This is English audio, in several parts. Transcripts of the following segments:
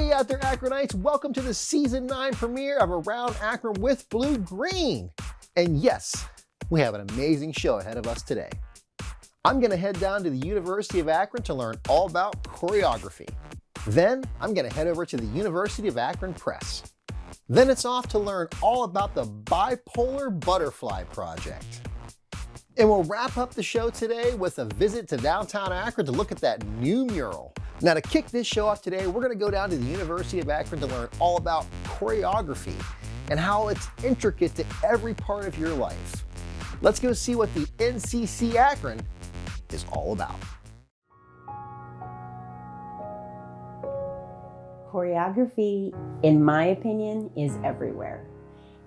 Hey out there, Akronites! Welcome to the Season 9 premiere of Around Akron with Blue Green. And yes, we have an amazing show ahead of us today. I'm going to head down to the University of Akron to learn all about choreography. Then I'm going to head over to the University of Akron Press. Then it's off to learn all about the Bipolar Butterfly Project. And we'll wrap up the show today with a visit to downtown Akron to look at that new mural. Now to kick this show off today, we're going to go down to the University of Akron to learn all about choreography and how it's intricate to every part of your life. Let's go see what the NCC Akron is all about. Choreography, in my opinion, is everywhere,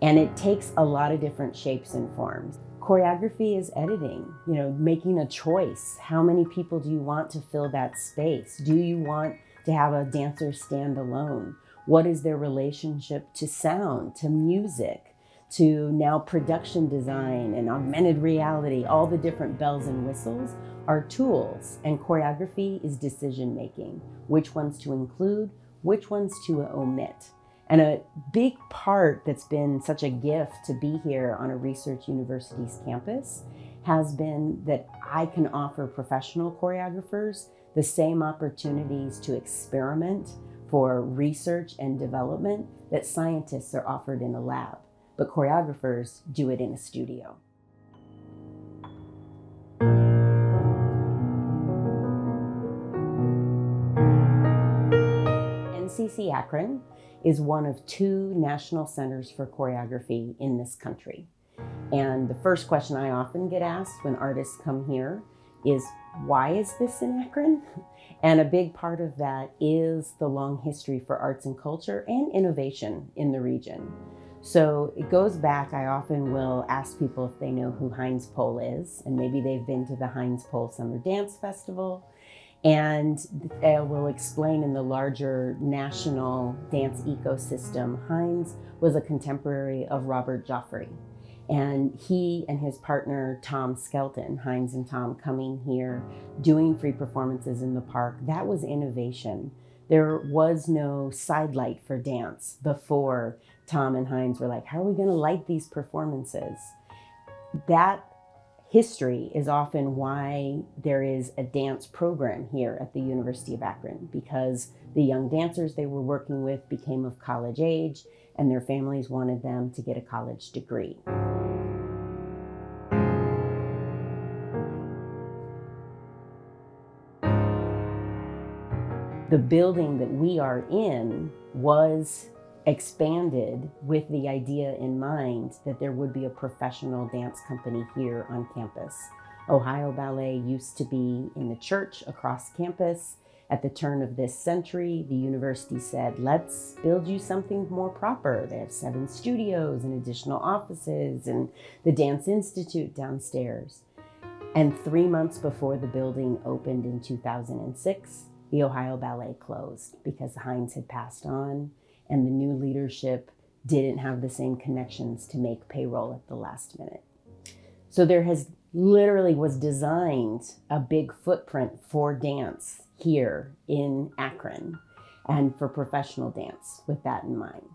and it takes a lot of different shapes and forms. Choreography is editing, making a choice. How many people do you want to fill that space? Do you want to have a dancer stand alone? What is their relationship to sound, to music, to now production design and augmented reality? All the different bells and whistles are tools, and choreography is decision making. Which ones to include, which ones to omit. And a big part that's been such a gift to be here on a research university's campus has been that I can offer professional choreographers the same opportunities to experiment for research and development that scientists are offered in a lab, but choreographers do it in a studio. NCC Akron is one of 2 national centers for choreography in this country. And the first question I often get asked when artists come here is, why is this in Akron? And a big part of that is the long history for arts and culture and innovation in the region. So it goes back, I often will ask people if they know who Heinz Pole is, and maybe they've been to the Heinz Pole Summer Dance Festival. And we'll explain in the larger national dance ecosystem, Heinz was a contemporary of Robert Joffrey. And he and his partner, Tom Skelton, Heinz and Tom coming here, doing free performances in the park, that was innovation. There was no sidelight for dance before Tom and Heinz were like, how are we gonna light these performances? That history is often why there is a dance program here at the University of Akron, because the young dancers they were working with became of college age and their families wanted them to get a college degree. The building that we are in was expanded with the idea in mind that there would be a professional dance company here on campus. Ohio Ballet used to be in the church across campus. At the turn of this century, the university said, let's build you something more proper. They have 7 studios and additional offices and the Dance Institute downstairs. And 3 months before the building opened in 2006, the Ohio Ballet closed because Heinz had passed on and the new leadership didn't have the same connections to make payroll at the last minute. So there has literally was designed a big footprint for dance here in Akron and for professional dance with that in mind.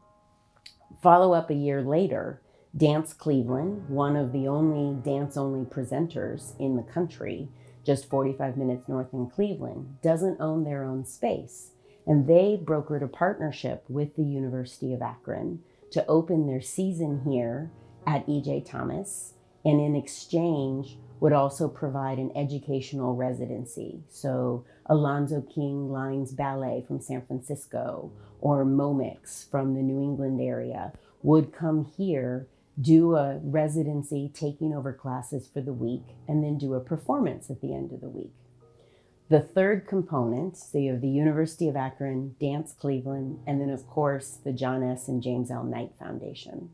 Follow up a year later, Dance Cleveland, one of the only dance-only presenters in the country, just 45 minutes north in Cleveland, doesn't own their own space. And they brokered a partnership with the University of Akron to open their season here at E.J. Thomas, and in exchange would also provide an educational residency. So Alonzo King Lines Ballet from San Francisco or Momix from the New England area would come here, do a residency, taking over classes for the week, and then do a performance at the end of the week. The third component, so you have the University of Akron, Dance Cleveland, and then of course the John S. and James L. Knight Foundation.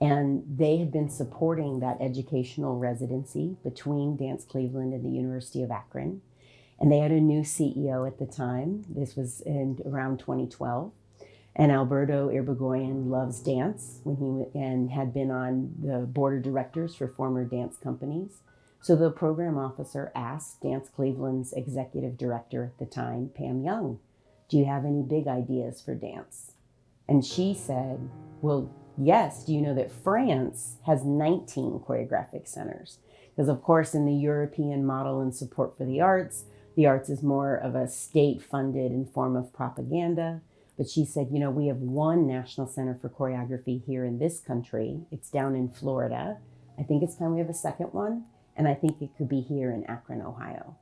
And they had been supporting that educational residency between Dance Cleveland and the University of Akron. And they had a new CEO at the time. This was in around 2012. And Alberto Irigoyen loves dance and had been on the board of directors for former dance companies. So the program officer asked Dance Cleveland's executive director at the time, Pam Young, do you have any big ideas for dance? And she said, well, yes, do you know that France has 19 choreographic centers? Because of course, in the European model and support for the arts is more of a state-funded and form of propaganda. But she said, you know, we have one National Center for Choreography here in this country. It's down in Florida. I think it's time we have a second one. And I think it could be here in Akron, Ohio.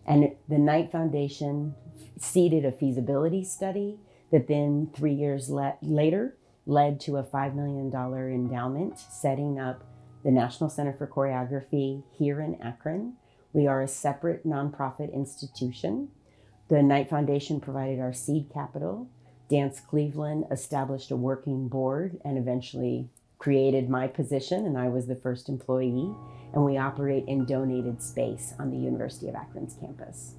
And the Knight Foundation seeded a feasibility study that then 3 years later led to a $5 million endowment setting up the National Center for Choreography here in Akron. We are a separate nonprofit institution. The Knight Foundation provided our seed capital. Dance Cleveland established a working board and eventually created my position, and I was the first employee. And we operate in donated space on the University of Akron's campus.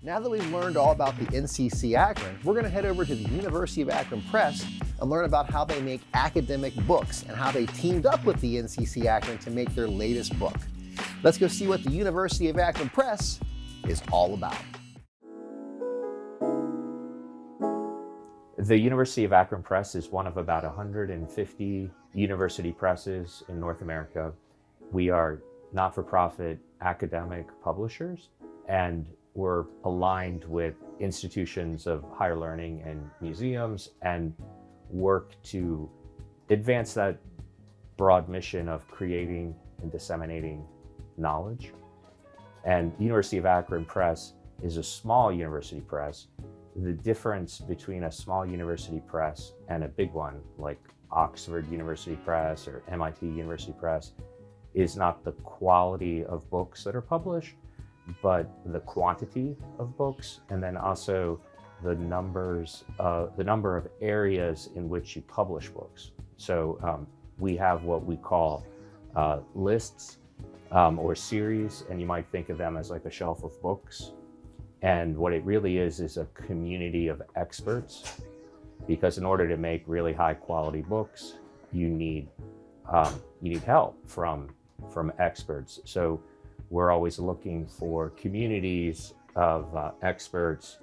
Now that we've learned all about the NCC Akron, we're going to head over to the University of Akron Press and learn about how they make academic books and how they teamed up with the NCC Akron to make their latest book. Let's go see what the University of Akron Press is all about. The University of Akron Press is one of about 150 university presses in North America. We are not-for-profit academic publishers, and we're aligned with institutions of higher learning and museums and work to advance that broad mission of creating and disseminating knowledge. And the University of Akron Press is a small university press. The difference between a small university press and a big one like Oxford University Press or MIT University Press is not the quality of books that are published, but the quantity of books, and then also the number of areas in which you publish books. So we have what we call lists or series, and you might think of them as like a shelf of books. And what it really is a community of experts, because in order to make really high quality books, you need help from experts. So we're always looking for communities of experts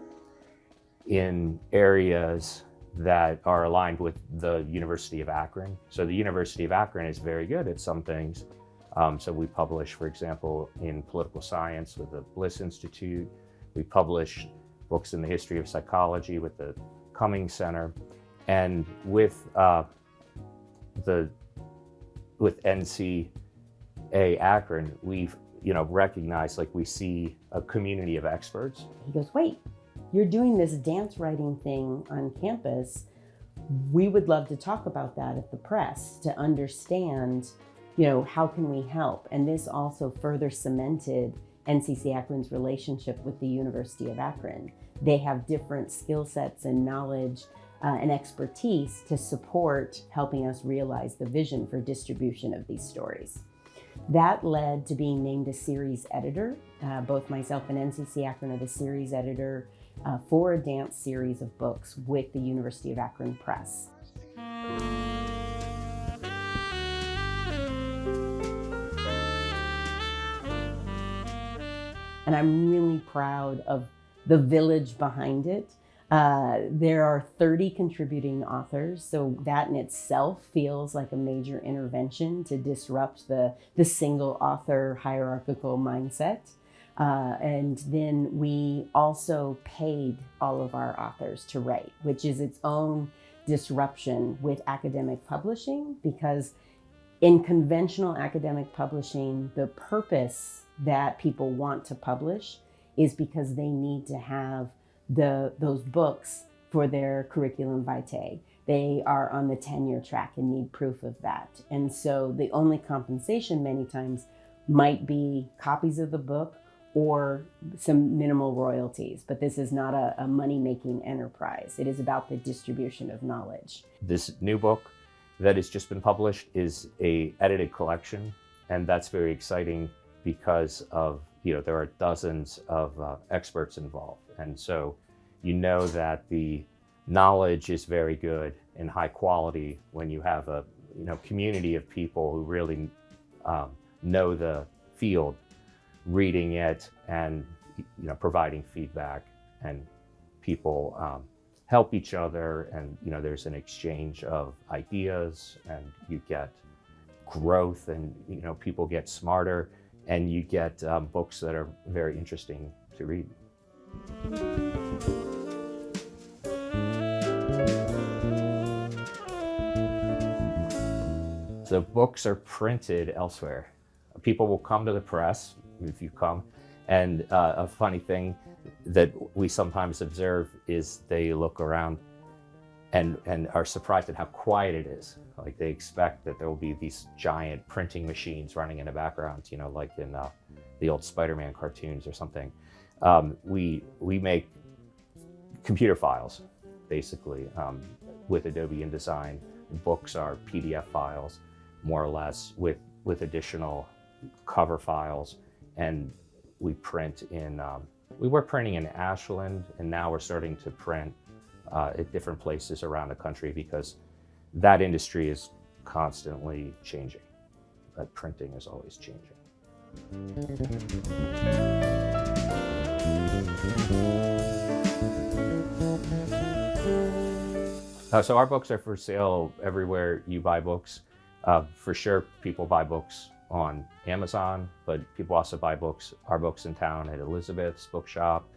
in areas that are aligned with the University of Akron. So the University of Akron is very good at some things. So we publish, for example, in political science with the Bliss Institute. We publish books in the history of psychology with the Cummings Center. And with NCA Akron, we've recognize, like, we see a community of experts. He goes, wait, you're doing this dance writing thing on campus. We would love to talk about that at the press to understand, how can we help? And this also further cemented NCC Akron's relationship with the University of Akron. They have different skill sets and knowledge and expertise to support helping us realize the vision for distribution of these stories. That led to being named a series editor. Both myself and NCC Akron are the series editor for a dance series of books with the University of Akron Press. And I'm really proud of the village behind it. There are 30 contributing authors, so that in itself feels like a major intervention to disrupt the single author hierarchical mindset. And then we also paid all of our authors to write, which is its own disruption with academic publishing, because in conventional academic publishing, the purpose that people want to publish is because they need to have those books for their curriculum vitae. They are on the tenure track and need proof of that. And so the only compensation many times might be copies of the book or some minimal royalties, but this is not a money-making enterprise. It is about the distribution of knowledge. This new book that has just been published is an edited collection, and that's very exciting because of, there are dozens of experts involved. And so that the knowledge is very good and high quality when you have a community of people who really know the field, reading it and providing feedback, and people help each other, and there's an exchange of ideas, and you get growth, and people get smarter, and you get books that are very interesting to read. So books are printed elsewhere. People will come to the press, if you come, and a funny thing that we sometimes observe is they look around and are surprised at how quiet it is. Like they expect that there will be these giant printing machines running in the background, like in the old Spider-Man cartoons or something. We make computer files, basically, with Adobe InDesign. Books are PDF files, more or less, with additional cover files, and we print in. We were printing in Ashland, and now we're starting to print at different places around the country because that industry is constantly changing. That printing is always changing. So our books are for sale everywhere you buy books. For sure, people buy books on Amazon, but people also buy our books in town at Elizabeth's Bookshop,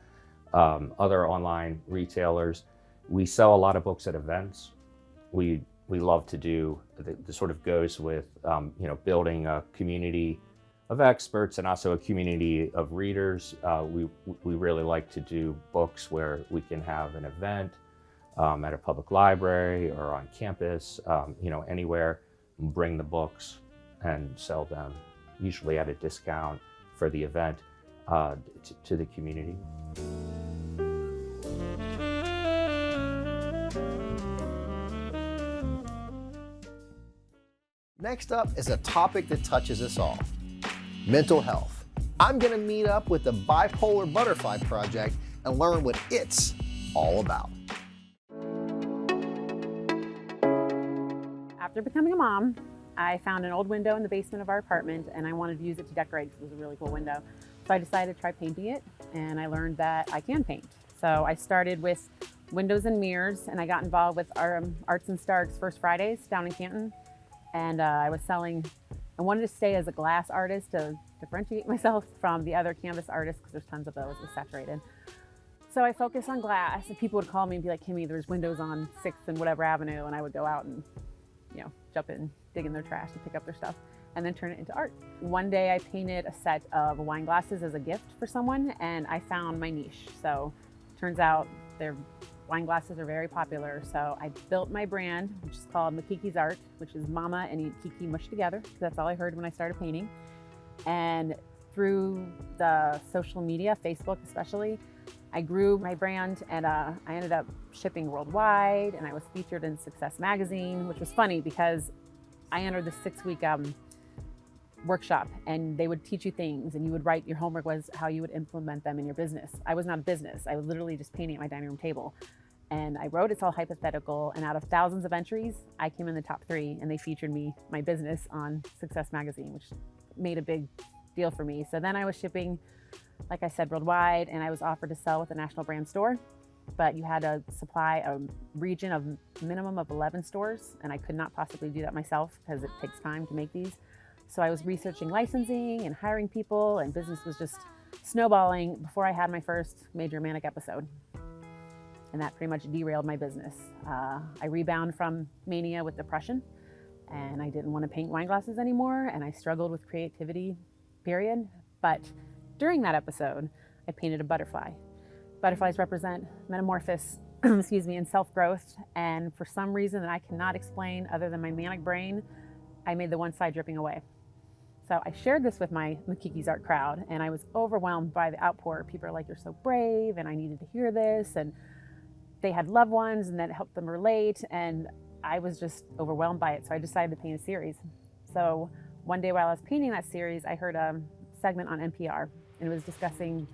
other online retailers. We sell a lot of books at events. We love to do, this sort of goes with, building a community of experts and also a community of readers. We really like to do books where we can have an event at a public library or on campus, anywhere, bring the books and sell them, usually at a discount for the event, to the community. Next up is a topic that touches us all: mental health. I'm going to meet up with the Bipolar Butterfly Project and learn what it's all about. After becoming a mom, I found an old window in the basement of our apartment, and I wanted to use it to decorate because it was a really cool window. So I decided to try painting it, and I learned that I can paint. So I started with windows and mirrors, and I got involved with our Arts and Starks First Fridays down in Canton. And I wanted to stay as a glass artist to differentiate myself from the other canvas artists, because there's tons of those, it's saturated. So I focused on glass, and people would call me and be like, Kimmy, there's windows on 6th and whatever avenue, and I would go out and jump in, dig in their trash and pick up their stuff, and then turn it into art. One day I painted a set of wine glasses as a gift for someone, and I found my niche. So turns out their wine glasses are very popular. So I built my brand, which is called Makiki's Art, which is Mama and Kiki mushed together, because that's all I heard when I started painting. And through the social media, Facebook especially, I grew my brand, and I ended up shipping worldwide, and I was featured in Success Magazine, which was funny because I entered the 6-week workshop, and they would teach you things, and you would write, your homework was how you would implement them in your business. I was not a business. I was literally just painting at my dining room table. And I wrote, it's all hypothetical, and out of thousands of entries, I came in the top 3, and they featured my business on Success Magazine, which made a big deal for me. So then I was shipping, like I said, worldwide, and I was offered to sell with a national brand store, but you had to supply a region of minimum of 11 stores, and I could not possibly do that myself because it takes time to make these. So I was researching licensing and hiring people, and business was just snowballing before I had my first major manic episode. And that pretty much derailed my business. I rebounded from mania with depression, and I didn't want to paint wine glasses anymore, and I struggled with creativity, period. But during that episode, I painted a butterfly. Butterflies represent metamorphosis, and self-growth. And for some reason that I cannot explain other than my manic brain, I made the one side dripping away. So I shared this with my Makiki's Art crowd, and I was overwhelmed by the outpour. People are like, you're so brave, and I needed to hear this. And they had loved ones, and that helped them relate. And I was just overwhelmed by it. So I decided to paint a series. So one day while I was painting that series, I heard a segment on NPR, and it was discussing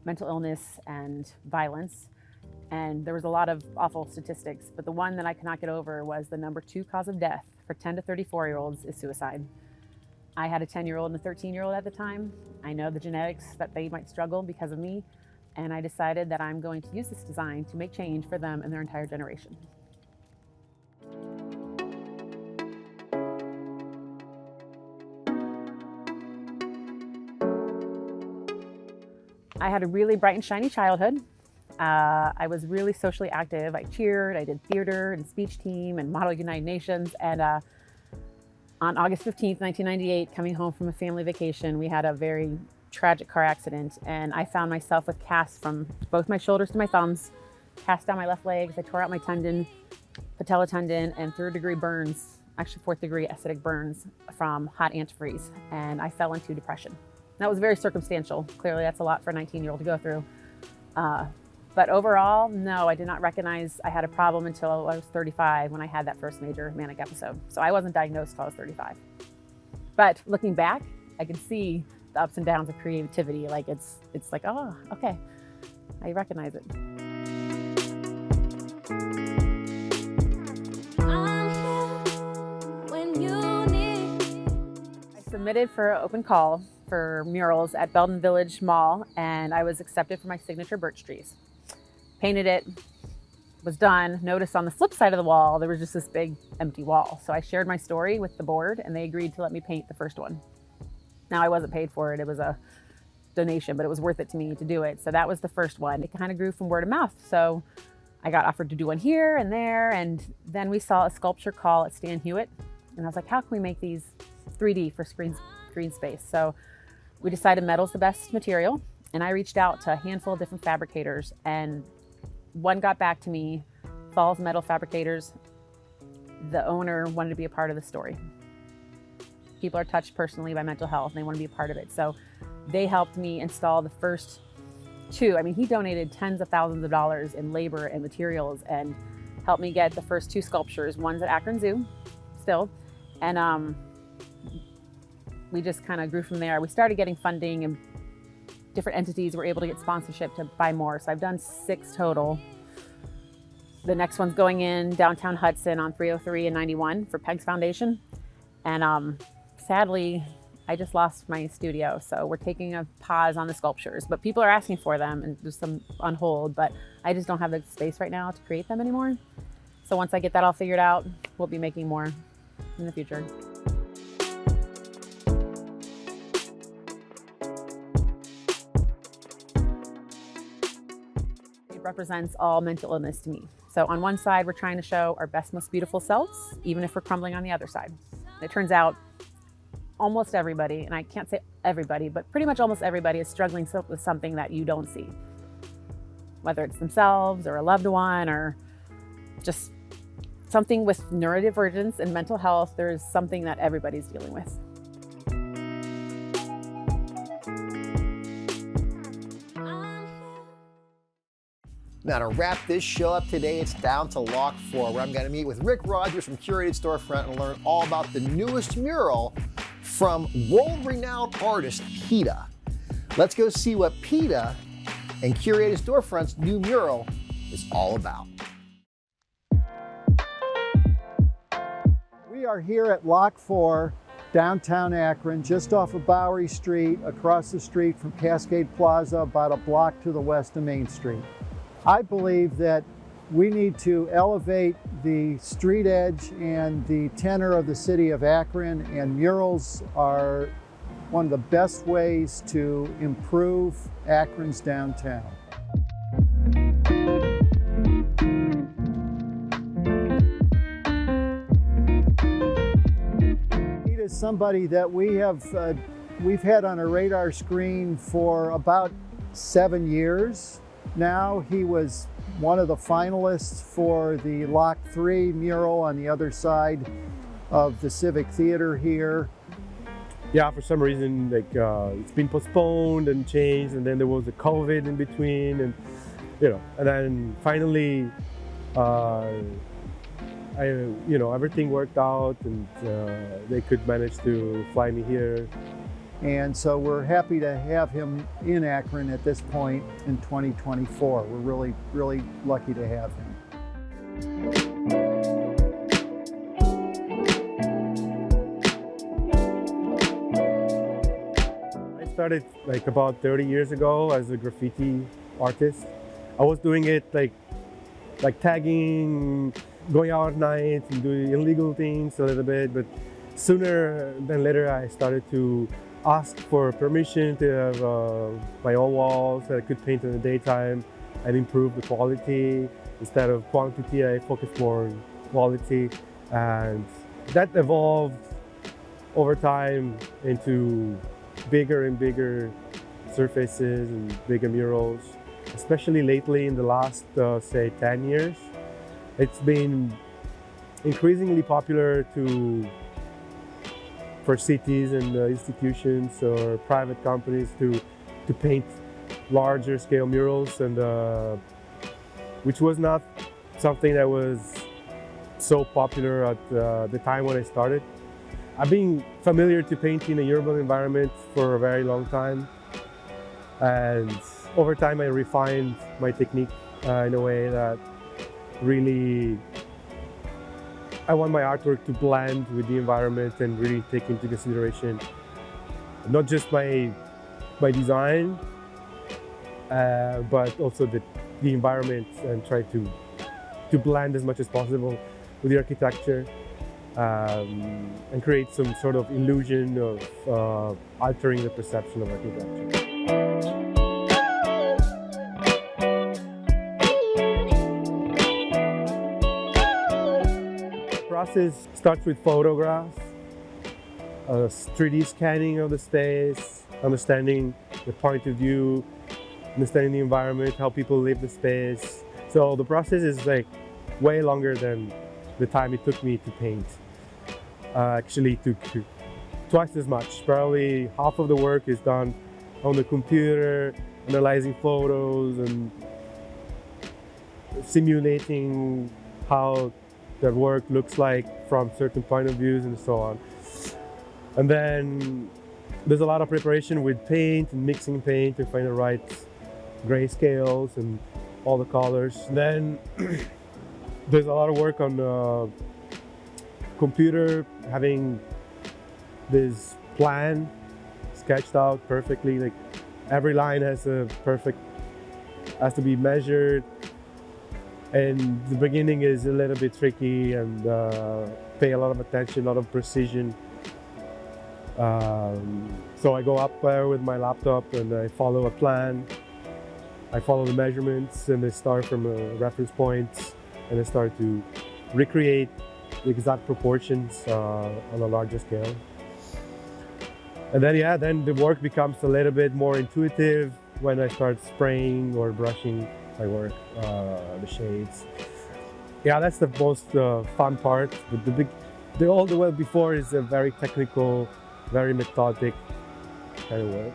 mental illness and violence. And there was a lot of awful statistics, but the one that I could not get over was the number 2 cause of death for 10 to 34-year-olds is suicide. I had a 10-year-old and a 13-year-old at the time. I know the genetics that they might struggle because of me, and I decided that I'm going to use this design to make change for them and their entire generation. I had a really bright and shiny childhood. I was really socially active. I cheered, I did theater and speech team and Model United Nations. And on August 15th, 1998, coming home from a family vacation, we had a very tragic car accident. And I found myself with casts from both my shoulders to my thumbs, cast down my left legs. I tore out my tendon, patella tendon, and 3rd-degree burns, actually 4th-degree acidic burns from hot antifreeze. And I fell into depression. That was very circumstantial. Clearly, that's a lot for a 19-year-old to go through. But overall, no, I did not recognize I had a problem until I was 35 when I had that first major manic episode. So I wasn't diagnosed until I was 35. But looking back, I can see the ups and downs of creativity. Like it's like, oh, okay, I recognize it. I submitted for an open call for murals at Belden Village Mall, and I was accepted for my signature birch trees. Painted it, was done. Noticed on the flip side of the wall, there was just this big empty wall. So I shared my story with the board, and they agreed to let me paint the first one. Now, I wasn't paid for it. It was a donation, but it was worth it to me to do it. So that was the first one. It kind of grew from word of mouth. So I got offered to do one here and there, and then we saw a sculpture call at Stan Hewitt, and I was like, how can we make these 3D for screen space? So we decided metal's the best material, and I reached out to a handful of different fabricators, and one got back to me, Falls Metal Fabricators. The owner wanted to be a part of the story. People are touched personally by mental health, and they want to be a part of it. So they helped me install the first 2. I mean, he donated tens of thousands of dollars in labor and materials and helped me get the first 2 sculptures. One's at Akron Zoo still, and we just kind of grew from there. We started getting funding, and different entities were able to get sponsorship to buy more. So I've done 6 total. The next one's going in downtown Hudson on 303 and 91 for Pegs Foundation. And sadly, I just lost my studio. So we're taking a pause on the sculptures, but people are asking for them, and there's some on hold, but I just don't have the space right now to create them anymore. So once I get that all figured out, we'll be making more in the future. Represents all mental illness to me. So on one side, we're trying to show our best, most beautiful selves, even if we're crumbling on the other side. It turns out almost everybody, and I can't say everybody, but pretty much almost everybody is struggling with something that you don't see. Whether it's themselves or a loved one or just something with neurodivergence and mental health, there's something that everybody's dealing with. Now, to wrap this show up today, it's down to Lock 4, where I'm going to meet with Rick Rogers from Curated Storefront and learn all about the newest mural from world-renowned artist PETA. Let's go see what PETA and Curated Storefront's new mural is all about. We are here at Lock 4, downtown Akron, just off of Bowery Street, across the street from Cascade Plaza, about a block to the west of Main Street. I believe that we need to elevate the street edge and the tenor of the city of Akron, and murals are one of the best ways to improve Akron's downtown. Pete is somebody that we've had on our radar screen for about 7 years. Now, he was one of the finalists for the Lock 3 mural on the other side of the Civic Theater here. Yeah, for some reason, it's been postponed and changed, and then there was the COVID in between, and and then finally, everything worked out, and they could manage to fly me here. And so we're happy to have him in Akron at this point in 2024. We're really, really lucky to have him. started like about 30 years ago as a graffiti artist. I was doing it like tagging, going out at night and doing illegal things a little bit, but sooner than later I started to ask for permission to have my own walls that I could paint in the daytime and improve the quality. Instead of quantity, I focused more on quality, and that evolved over time into bigger and bigger surfaces and bigger murals. Especially lately in the last, say, 10 years, it's been increasingly popular for cities and institutions or private companies to paint larger scale murals, and which was not something that was so popular at the time when I started. I've been familiar to painting a urban environment for a very long time, and over time I refined my technique in a way that really I want my artwork to blend with the environment and really take into consideration not just my design, but also the environment, and try to blend as much as possible with the architecture, and create some sort of illusion of altering the perception of architecture. The process starts with photographs, 3D scanning of the space, understanding the point of view, understanding the environment, how people live the space. So the process is like way longer than the time it took me to paint. Actually took twice as much. Probably half of the work is done on the computer, analyzing photos and simulating how that work looks like from certain point of views and so on. And then there's a lot of preparation with paint and mixing paint to find the right grayscales and all the colors. And then there's a lot of work on computer, having this plan sketched out perfectly. Like every line has to be measured, and the beginning is a little bit tricky and pay a lot of attention, a lot of precision. So I go up there with my laptop and I follow a plan. I follow the measurements and I start from a reference point, and I start to recreate the exact proportions on a larger scale. And then, then the work becomes a little bit more intuitive when I start spraying or brushing my work, the shades. Yeah, that's the most fun part. But all the work before is a very technical, very methodic kind of work.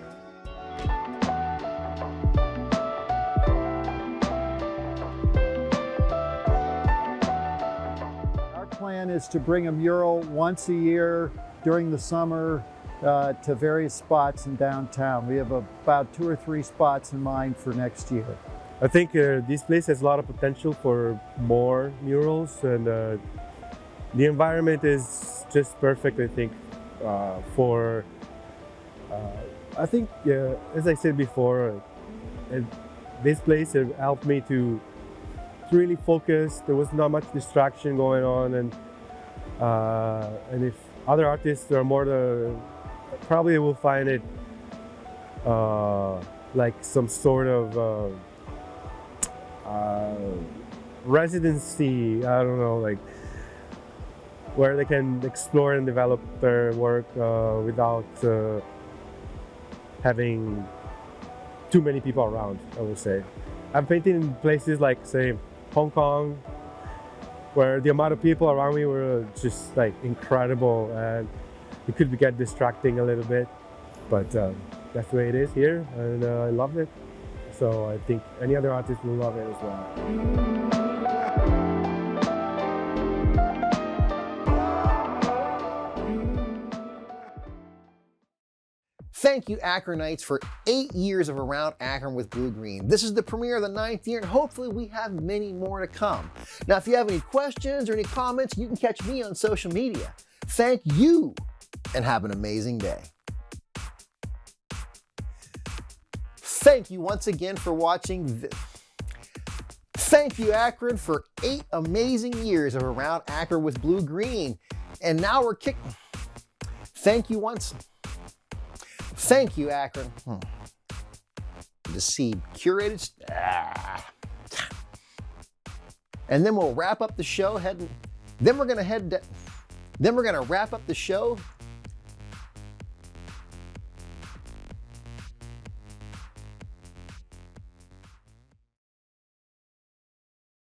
Our plan is to bring a mural once a year during the summer to various spots in downtown. We have about 2 or 3 spots in mind for next year. I think this place has a lot of potential for more murals, and the environment is just perfect, I think, for, I think, as I said before, this place has helped me to really focus. There was not much distraction going on, and if other artists are more probably will find it like some sort of residency, I don't know, like where they can explore and develop their work without having too many people around, I would say. I'm painting in places like, say, Hong Kong, where the amount of people around me were just like incredible, and it could get distracting a little bit, but that's the way it is here, and I loved it. So I think any other artist will love it as well. Thank you, Akronites, for 8 years of Around Akron with Blue Green. This is the premiere of the 9th year, and hopefully we have many more to come. Now, if you have any questions or any comments, you can catch me on social media. Thank you, and have an amazing day. Thank you once again for watching. Thank you, Akron, for 8 amazing years of Around Akron with Blue Green. And now we're kicking. Thank you, Akron. To see curated. And then we'll wrap up the show. Then we're gonna wrap up the show